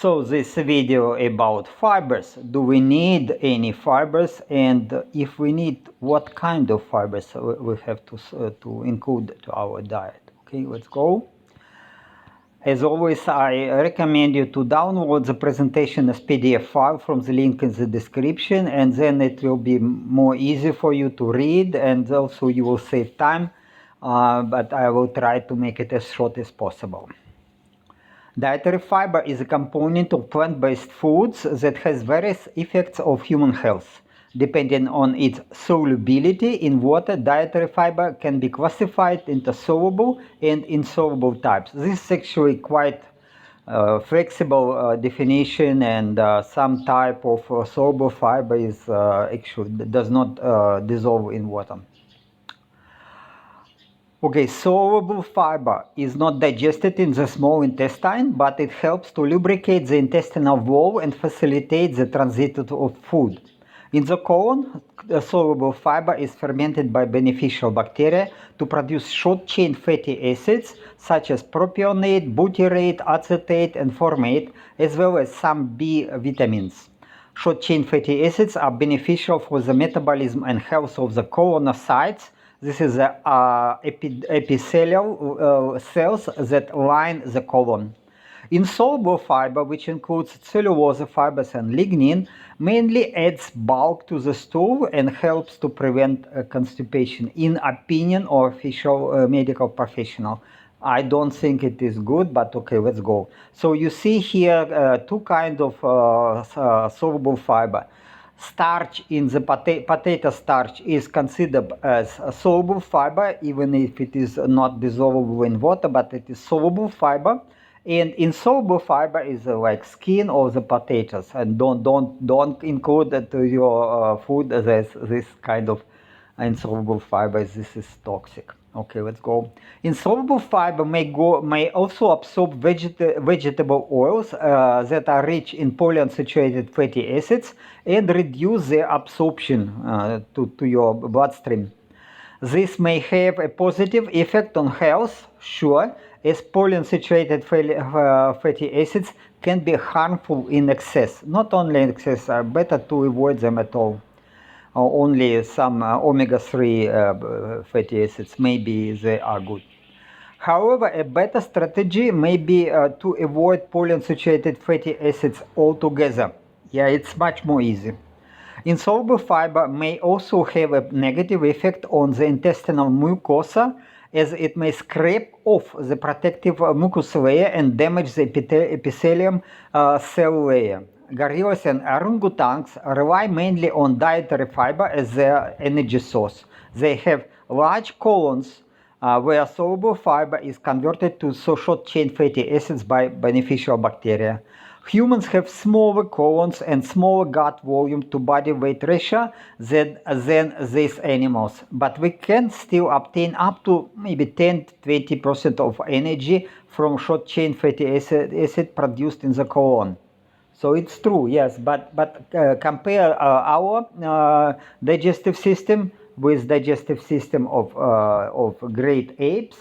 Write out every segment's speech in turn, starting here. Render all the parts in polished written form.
So this video about fibers. Do we need any fibers, and if we need, what kind of fibers we have to include to our diet? Okay, let's go. As always, I recommend you to download the presentation as PDF file from the link in the description, and then it will be more easy for you to read, and also you will save time, but I will try to make it as short as possible. Dietary fiber is a component of plant-based foods that has various effects of human health. Depending on its solubility in water, dietary fiber can be classified into soluble and insoluble types. This is actually quite flexible definition, and some type of soluble fiber is actually does not dissolve in water. Okay, soluble fiber is not digested in the small intestine, but it helps to lubricate the intestinal wall and facilitate the transit of food. In the colon, the soluble fiber is fermented by beneficial bacteria to produce short-chain fatty acids such as propionate, butyrate, acetate, and formate, as well as some B vitamins. Short-chain fatty acids are beneficial for the metabolism and health of the colonocytes. This is the epithelial cells that line the colon. Insoluble fiber, which includes cellulose fibers and lignin, mainly adds bulk to the stool and helps to prevent constipation, in opinion of official medical professional. I don't think it is good, but okay, let's go. So you see here two kinds of soluble fiber. Starch in the potato starch is considered as a soluble fiber, even if it is not dissolvable in water, but it is soluble fiber. And insoluble fiber is like skin of the potatoes, and don't include it to your food. This kind of insoluble fiber. This is toxic. Okay, let's go. Insoluble fiber may also absorb vegetable oils that are rich in polyunsaturated fatty acids and reduce their absorption to your bloodstream. This may have a positive effect on health, sure, as polyunsaturated fatty acids can be harmful in excess. Not only in excess, better to avoid them at all. Only some omega-3 fatty acids, maybe they are good. However, a better strategy may be to avoid polyunsaturated fatty acids altogether. Yeah, it's much more easy. Insoluble fiber may also have a negative effect on the intestinal mucosa, as it may scrape off the protective mucous layer and damage the epithelium cell layer. Gorillas and orangutans rely mainly on dietary fiber as their energy source. They have large colons where soluble fiber is converted to short-chain fatty acids by beneficial bacteria. Humans have smaller colons and smaller gut volume to body weight ratio than these animals, but we can still obtain up to maybe 10-20% of energy from short-chain fatty acid produced in the colon. So it's true, yes, but compare our digestive system with digestive system of great apes.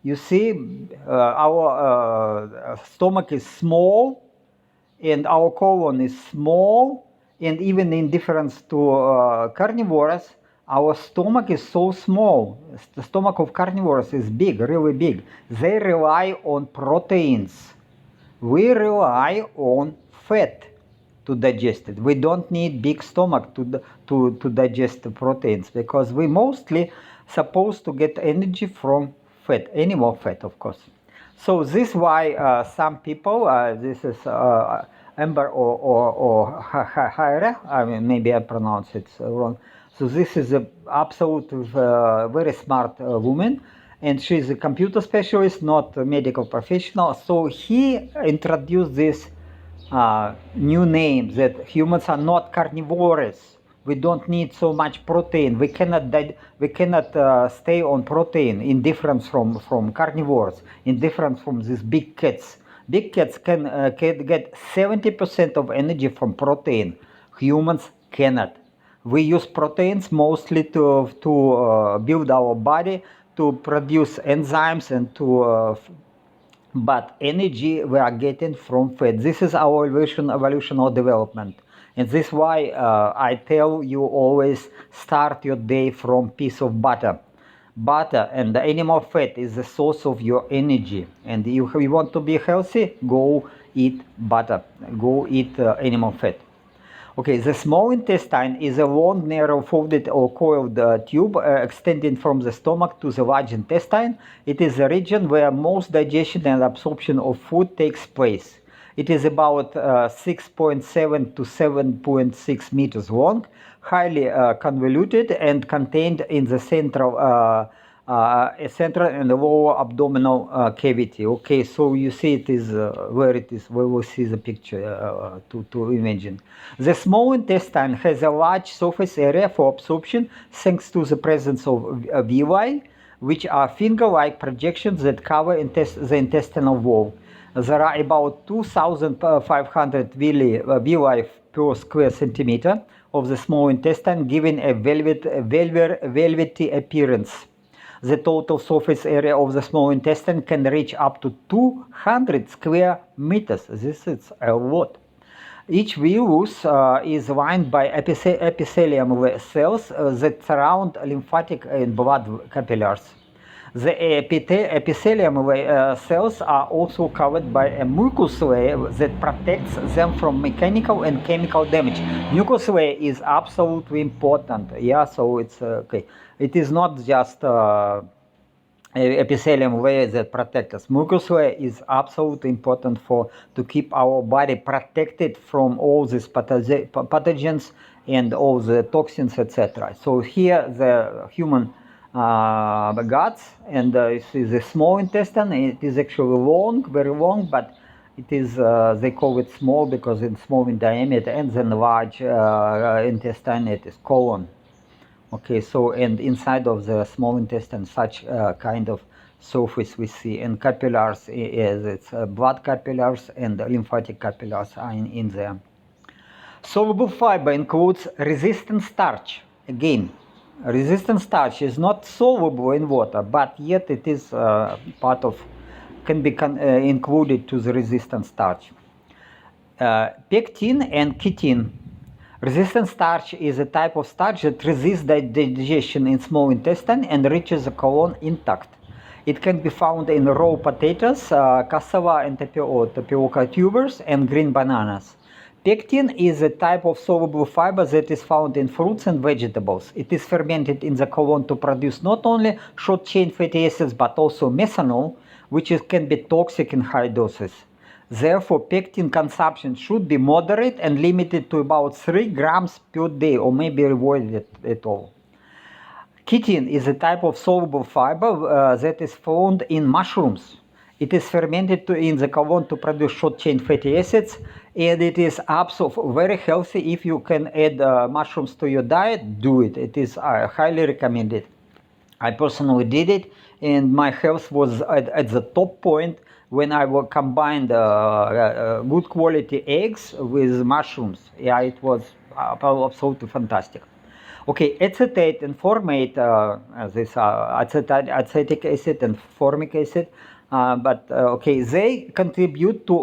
You see, our stomach is small, and our colon is small, and even in difference to carnivores, our stomach is so small. The stomach of carnivores is big, really big. They rely on proteins. We rely on fat to digest it. We don't need big stomach to digest the proteins, because we mostly supposed to get energy from fat, animal fat, of course. So this is why some people, this is Amber or Haire, I mean, maybe I pronounce it wrong. So this is an absolute very smart woman, and she's a computer specialist, not a medical professional. So he introduced this new name that humans are not carnivores. We don't need so much protein. We cannot stay on protein, in difference from carnivores, in difference from these big cats. Big cats can get 70% of energy from protein. Humans cannot. We use proteins mostly to build our body, to produce enzymes, and to but energy we are getting from fat. This is our evolutional development. And this is why I tell you always start your day from piece of butter. Butter and the animal fat is the source of your energy. And if you want to be healthy, go eat butter, go eat animal fat. Okay, the small intestine is a long, narrow, folded or coiled tube extending from the stomach to the large intestine. It is the region where most digestion and absorption of food takes place. It is about 6.7 to 7.6 meters long, highly convoluted, and contained in the central and the lower abdominal cavity. Okay, so you see it is where it is. We will see the picture to imagine. The small intestine has a large surface area for absorption thanks to the presence of villi, which are finger-like projections that cover the intestinal wall. There are about 2,500 villi per square centimeter of the small intestine, giving a velvety appearance. The total surface area of the small intestine can reach up to 200 square meters. This is a lot. Each villus is lined by epithelium cells that surround lymphatic and blood capillaries. The epithelium cells are also covered by a mucous layer that protects them from mechanical and chemical damage. Mucous layer is absolutely important. Yeah, so it's okay. It is not just epithelium layer that protects us. Mucous layer is absolutely important to keep our body protected from all these pathogens and all the toxins, etc. So here the human guts, and this is a small intestine. It is actually long, very long, but it is they call it small because it's small in diameter, and then large intestine, it is colon. Okay, so and inside of the small intestine, such kind of surface we see, and capillaries, it's blood capillaries and lymphatic capillaries are in there. Soluble fiber includes resistant starch. Again, resistant starch is not soluble in water, but yet it is can be included to the resistant starch. Pectin and chitin. Resistant starch is a type of starch that resists digestion in small intestine and reaches the colon intact. It can be found in raw potatoes, cassava and tapioca tubers, and green bananas. Pectin is a type of soluble fiber that is found in fruits and vegetables. It is fermented in the colon to produce not only short-chain fatty acids but also methanol, which can be toxic in high doses. Therefore, pectin consumption should be moderate and limited to about 3 grams per day, or maybe avoided at all. Chitin is a type of soluble fiber that is found in mushrooms. It is fermented in the colon to produce short-chain fatty acids, and it is absolutely very healthy. If you can add mushrooms to your diet, do it. It is highly recommended. I personally did it, and my health was at the top point when I combined good quality eggs with mushrooms. Yeah, it was absolutely fantastic. Okay, acetate and formate, acetic acid and formic acid, okay, they contribute to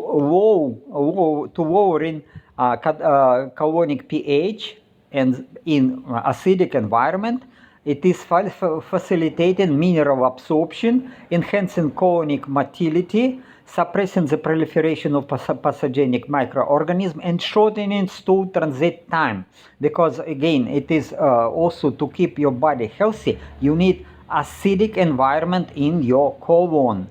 lowering colonic pH, and in acidic environment, it is facilitating mineral absorption, enhancing colonic motility, suppressing the proliferation of pathogenic microorganisms, and shortening stool transit time. Because again, it is also to keep your body healthy, you need acidic environment in your colon.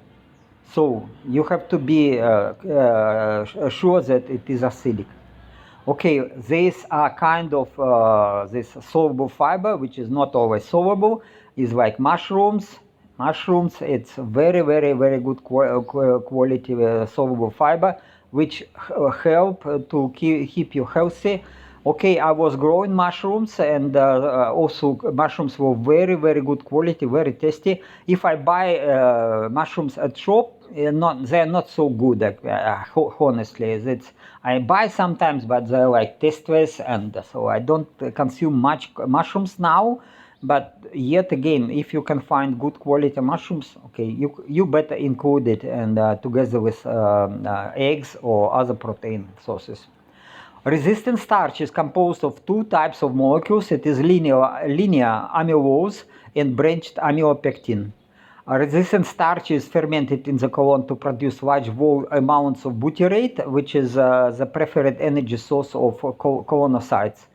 So you have to be sure that it is acidic. Okay, these are kind of this soluble fiber, which is not always soluble, is like mushrooms. Mushrooms, it's very, very, very good quality soluble fiber, which help to keep you healthy. Okay, I was growing mushrooms, and also mushrooms were very, very good quality, very tasty. If I buy mushrooms at shop, they're not so good, honestly. I buy sometimes, but they're like tasteless, and so I don't consume much mushrooms now, But yet again, if you can find good quality mushrooms, okay, you better include it and together with eggs or other protein sources. Resistant starch is composed of two types of molecules. It is linear amylose and branched amylopectin. Resistant starch is fermented in the colon to produce large amounts of butyrate, which is the preferred energy source of colonocytes.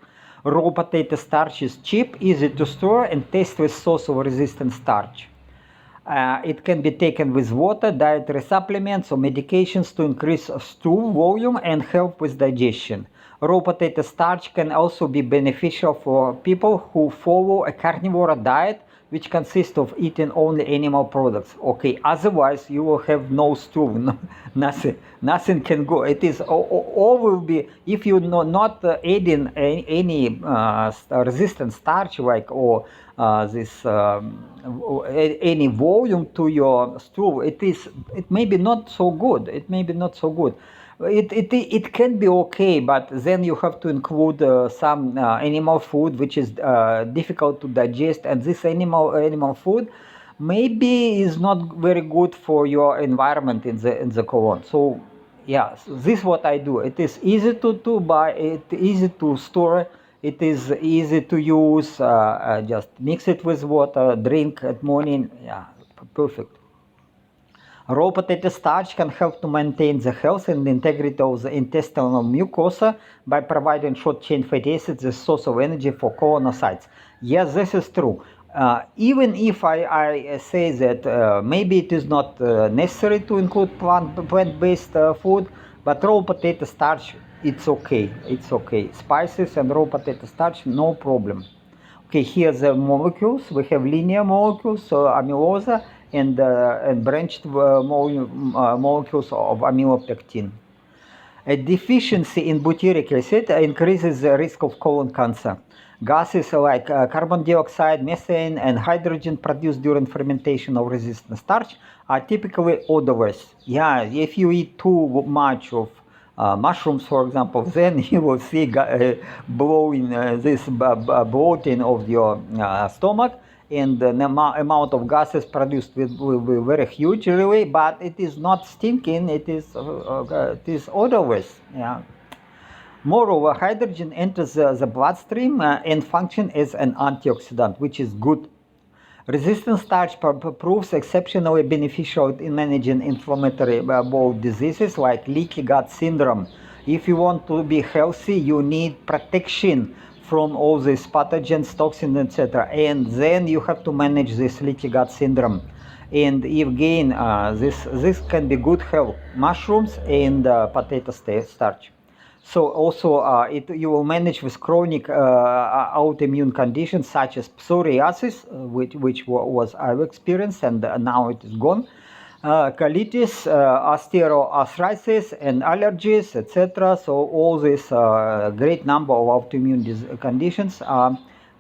Raw potato starch is cheap, easy to store, and tasteless source of resistant starch. It can be taken with water, dietary supplements, or medications to increase stool volume and help with digestion. Raw potato starch can also be beneficial for people who follow a carnivore diet, which consists of eating only animal products. Okay, otherwise you will have no stool, nothing can go. It is all will be, if you not adding any resistant starch like or this any volume to your stool, it may be not so good. It may be not so good. It can be okay, but then you have to include some animal food which is difficult to digest, and this animal food maybe is not very good for your environment in the colon. So yeah, so this is what I do. It is easy to buy, it easy to store, it is easy to use. Just mix it with water, drink at morning. Yeah, perfect. Raw potato starch can help to maintain the health and integrity of the intestinal mucosa by providing short-chain fatty acids, the source of energy for colonocytes. Yes, this is true. Even if I say that maybe it is not necessary to include plant-based food, but raw potato starch, it's okay. It's okay. Spices and raw potato starch, no problem. Okay, here the molecules. We have linear molecules, so amylose, and branched molecules of amylopectin. A deficiency in butyric acid increases the risk of colon cancer. Gases like carbon dioxide, methane, and hydrogen produced during fermentation of resistant starch are typically odorless. Yeah, if you eat too much of mushrooms, for example, then you will see blowing this bloating of your stomach, and the amount of gases produced will be very huge, really. But it is not stinking; it is odorless. Yeah. Moreover, hydrogen enters the bloodstream and functions as an antioxidant, which is good. Resistant starch proves exceptionally beneficial in managing inflammatory bowel diseases like leaky gut syndrome. If you want to be healthy, you need protection from all these pathogens, toxins, etc. And then you have to manage this leaky gut syndrome. And again, this can be good health, mushrooms and potato starch. So also you will manage with chronic autoimmune conditions such as psoriasis, which was I've experienced, and now it is gone. Colitis, osteoarthritis, and allergies, etc. So all this great number of autoimmune conditions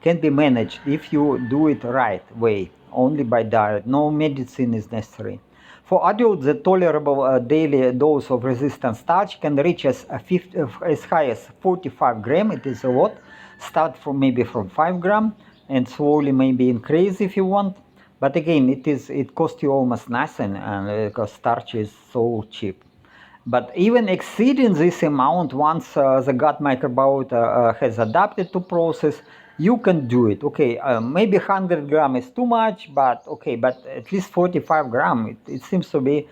can be managed if you do it right way, only by diet. No medicine is necessary. For adults, the tolerable daily dose of resistant starch can reach as high as 45 grams. It is a lot. Start from maybe from 5 grams and slowly maybe increase if you want. But again, it costs you almost nothing, because starch is so cheap. But even exceeding this amount, once the gut microbiota has adapted to process, you can do it. Okay, maybe 100 grams is too much, but okay, but at least 45 grams, it seems to be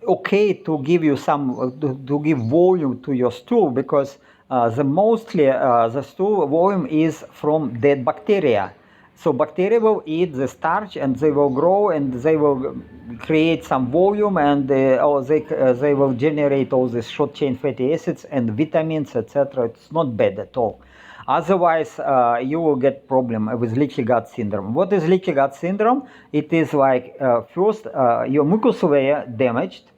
okay to give you some, to give volume to your stool, because the stool volume is from dead bacteria. So bacteria will eat the starch and they will grow and they will create some volume, and they will generate all these short chain fatty acids and vitamins, etc. It's not bad at all. Otherwise, you will get problem with leaky gut syndrome. What is leaky gut syndrome? It is like first your mucous layer damaged,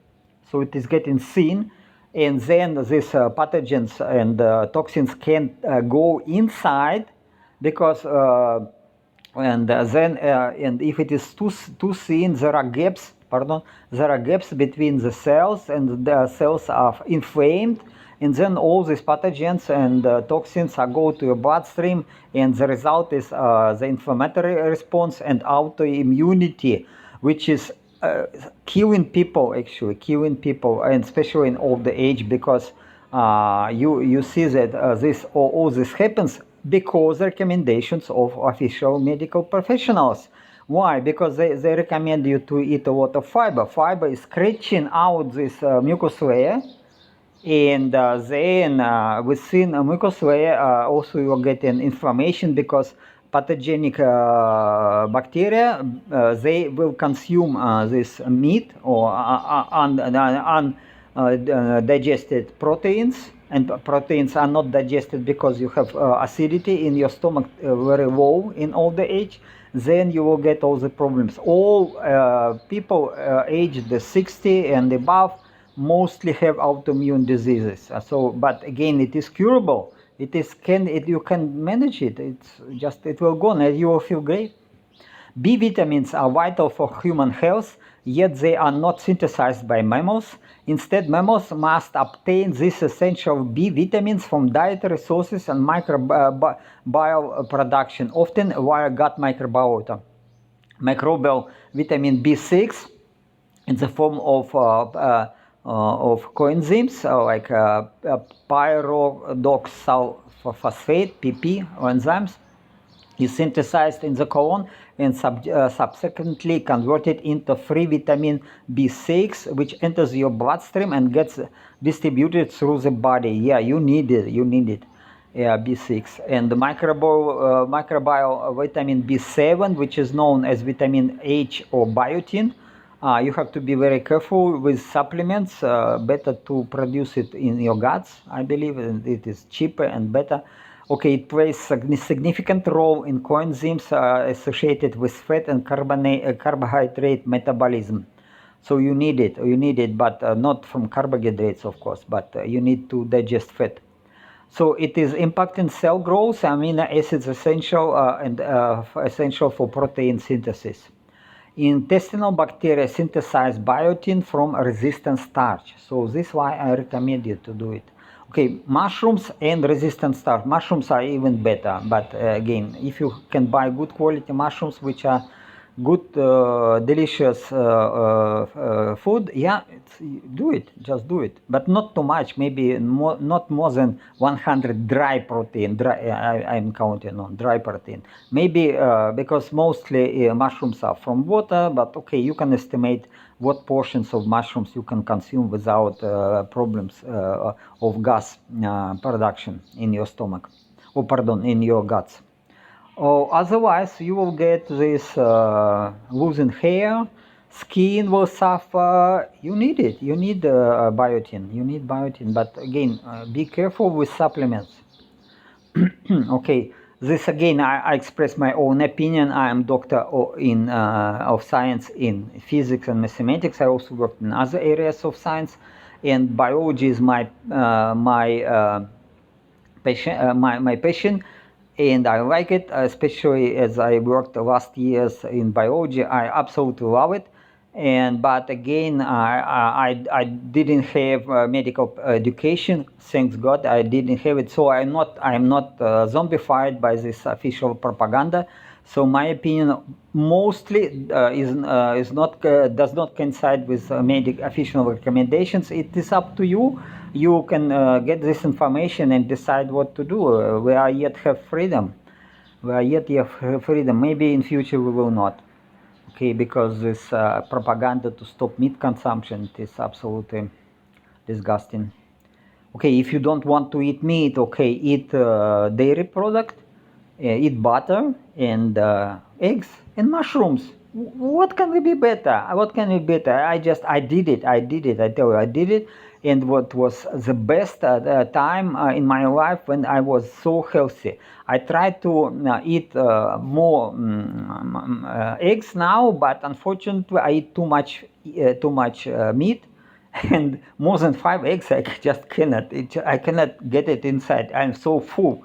so it is getting thin, and then these pathogens and toxins can't go inside, because and if it is too thin, there are gaps, pardon, there are gaps between the cells, and the cells are inflamed, and then all these pathogens and toxins are go to your bloodstream, and the result is the inflammatory response and autoimmunity, which is killing people, actually killing people, and especially in old age, because you see that all this happens because recommendations of official medical professionals. Why? Because they recommend you to eat a lot of fiber. Fiber is scratching out this mucus layer, and then within a mucus layer also you are getting inflammation, because pathogenic bacteria they will consume this meat or undigested proteins, and proteins are not digested because you have acidity in your stomach very low in old age. Then you will get all the problems. All people aged 60 and above mostly have autoimmune diseases. But again, it is curable. You can manage it. It will go and you will feel great. B vitamins are vital for human health, yet they are not synthesized by mammals. Instead, mammals must obtain these essential B vitamins from dietary sources and microbial production, often via gut microbiota. Microbial vitamin B6 in the form of coenzymes like pyridoxalphosphate (PP) enzymes is synthesized in the colon and subsequently converted into free vitamin B6, which enters your bloodstream and gets distributed through the body. Yeah, you need it. Yeah, B6. And the microbial vitamin B7, which is known as vitamin H or biotin. You have to be very careful with supplements. Better to produce it in your guts, I believe. It is cheaper and better. Okay, it plays a significant role in coenzymes associated with fat and carbohydrate metabolism. So you need it, but not from carbohydrates, of course, but you need to digest fat. So it is impacting cell growth. Amino acids essential essential for protein synthesis. Intestinal bacteria synthesize biotin from resistant starch. So this is why I recommend you to do it. Okay, mushrooms and resistant starch. Mushrooms are even better, but again, if you can buy good quality mushrooms, which are good, delicious food, yeah, just do it, but not too much. Maybe not more than 100 dry protein. I'm counting on dry protein. Maybe because mostly mushrooms are from water, but okay, you can estimate what portions of mushrooms you can consume without problems of gas production in your stomach, in your guts. Otherwise, you will get this losing hair, skin will suffer. You need it. You need biotin. But again, be careful with supplements. Okay, this again, I express my own opinion. I am doctor of science in physics and mathematics. I also worked in other areas of science, and biology is my passion. And I like it, especially as I worked the last years in biology. I absolutely love it. But again, I didn't have medical education. Thanks God, I didn't have it. So I'm not zombified by this official propaganda. So my opinion mostly does not coincide with official recommendations. It is up to you. You can get this information and decide what to do. We are yet have freedom. Maybe in future we will not. Okay, because this propaganda to stop meat consumption is absolutely disgusting. Okay, if you don't want to eat meat, okay, eat dairy product, eat butter and eggs and mushrooms. What can be better? I did it. I tell you, I did it. And what was the best time in my life when I was so healthy. I try to eat more eggs now, but unfortunately I eat too much meat, and more than 5 eggs I just cannot. I cannot get it inside. I'm so full.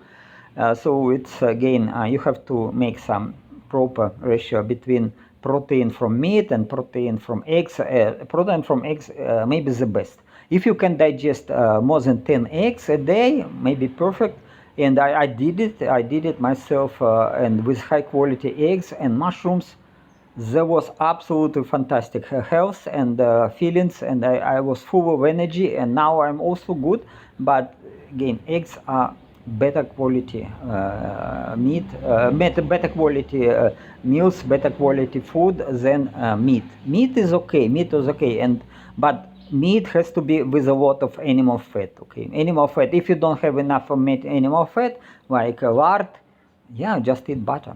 So it's again, you have to make some proper ratio between protein from meat and protein from eggs. Protein from eggs maybe the best. If you can digest more than 10 eggs a day, maybe perfect. And I did it myself, and with high quality eggs and mushrooms. There was absolutely fantastic health and feelings, and I was full of energy, and now I'm also good. But again, eggs are better quality meat, better quality meals, better quality food than meat. Meat is okay, but meat has to be with a lot of animal fat. Okay, animal fat. If you don't have enough of meat, animal fat like lard, yeah, just eat butter.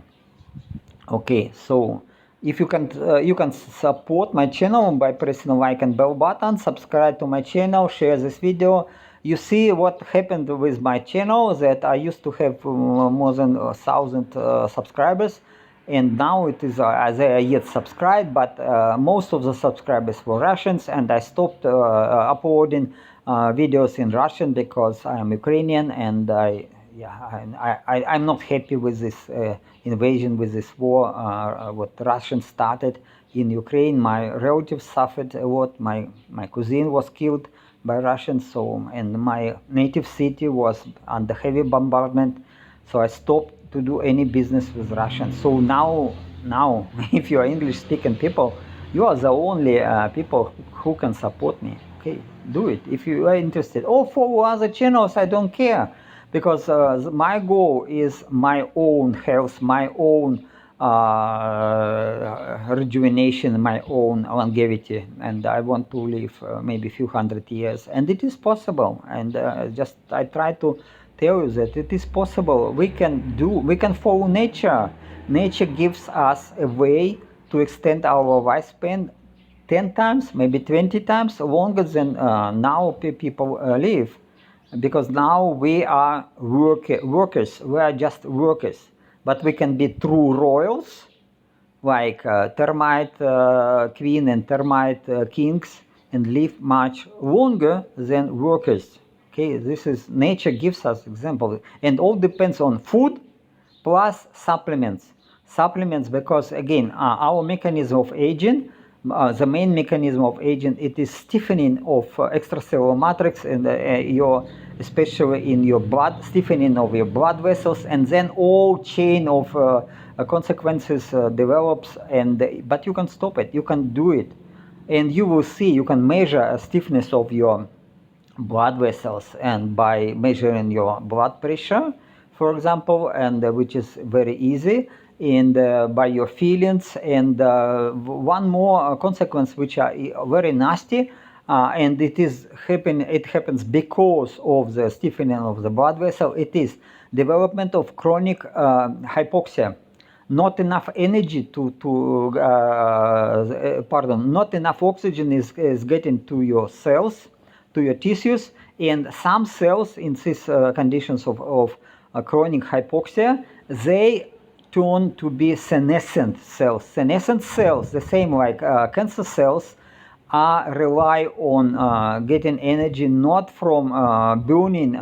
Okay, so if you can support my channel by pressing the like and bell button, subscribe to my channel, share this video. You see what happened with my channel, that I used to have more than 1,000 subscribers, and now it is they are yet subscribed, but most of the subscribers were Russians, and I stopped uploading videos in Russian because I am Ukrainian, and I'm not happy with this invasion, with this war, what Russians started in Ukraine. My relatives suffered a lot. My cousin was killed by Russians, so, and my native city was under heavy bombardment. So I stopped to do any business with Russians. So now, if you are English-speaking people, you are the only people who can support me. Okay, do it if you are interested. Or follow other channels. I don't care. Because my goal is my own health, my own rejuvenation, my own longevity, and I want to live maybe a few hundred years, and it is possible. And I try to tell you that it is possible. We can follow nature. Nature gives us a way to extend our lifespan 10 times, maybe 20 times longer than now people live. Because now we are workers, we are just workers, but we can be true royals, like termite queen and termite kings, and live much longer than workers. Okay, this is nature gives us example, and all depends on food plus supplements. Supplements, because again, our mechanism of aging, the main mechanism of aging, it is stiffening of extracellular matrix, and especially in your blood, stiffening of your blood vessels, and then all chain of consequences develops. But you can stop it, you can do it, and you will see. You can measure a stiffness of your blood vessels, and by measuring your blood pressure, for example, and which is very easy, and by your feelings. And one more consequence, which are very nasty, and it happens because of the stiffening of the blood vessel. It is development of chronic hypoxia. Not enough energy not enough oxygen is getting to your cells, to your tissues, and some cells in these conditions of chronic hypoxia, they turn to be senescent cells. Senescent cells, the same like cancer cells, rely on getting energy not from burning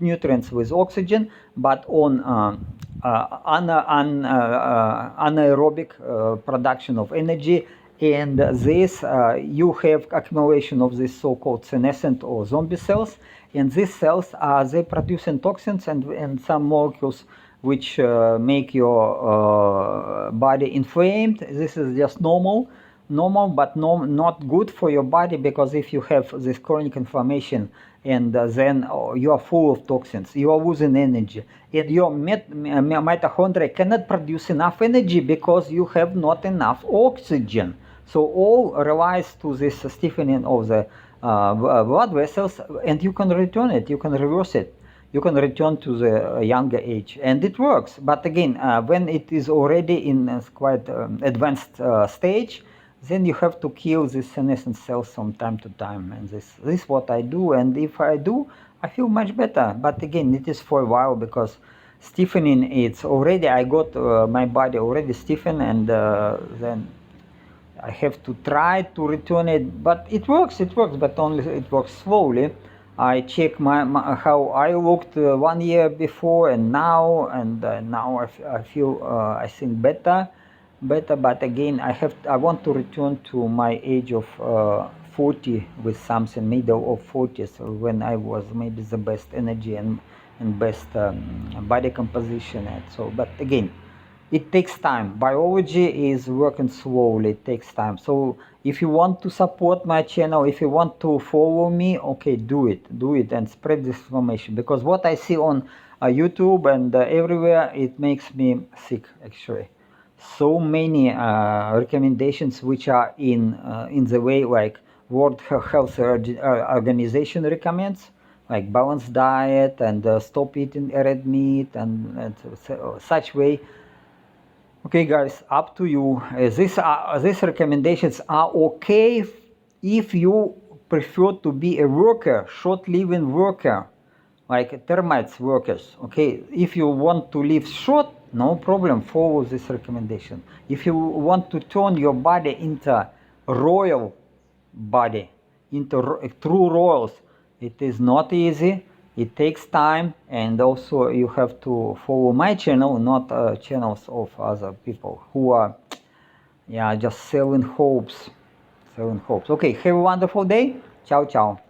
nutrients with oxygen, but on anaerobic production of energy. And this, you have accumulation of this so-called senescent or zombie cells, and these cells they producing toxins and some molecules which make your body inflamed. This is just normal, but not good for your body, because if you have this chronic inflammation, and then you are full of toxins, you are losing energy, and your mitochondria cannot produce enough energy because you have not enough oxygen. So all relies to this stiffening of the blood vessels, and you can return it, you can reverse it. You can return to the younger age, and it works. But again, when it is already in a quite advanced stage, then you have to kill these senescent cells from time to time. And this is what I do, and if I do, I feel much better. But again, it is for a while, because stiffening, it's already, I got my body already stiffened, and then I have to try to return it. But it works, but only it works slowly. I check how I looked 1 year before and now, and now I feel I think better. better, but again I want to return to my age of 40 with something, middle of 40s, when I was maybe the best energy and best body composition. And so, but again, it takes time. Biology is working slowly, it takes time. So if you want to support my channel, if you want to follow me, okay, do it and spread this information, because what I see on YouTube and everywhere, it makes me sick actually. So many recommendations which are in the way like World Health Organization recommends, like balanced diet and stop eating red meat and such way. Okay, guys, up to you. These recommendations are okay if you prefer to be a worker, short-living worker, like termites workers. Okay, if you want to live short, no problem, follow this recommendation. If you want to turn your body into royal body, into true royals, it is not easy. It takes time, and also you have to follow my channel, not channels of other people who are, yeah, just selling hopes. Okay, have a wonderful day. Ciao, ciao.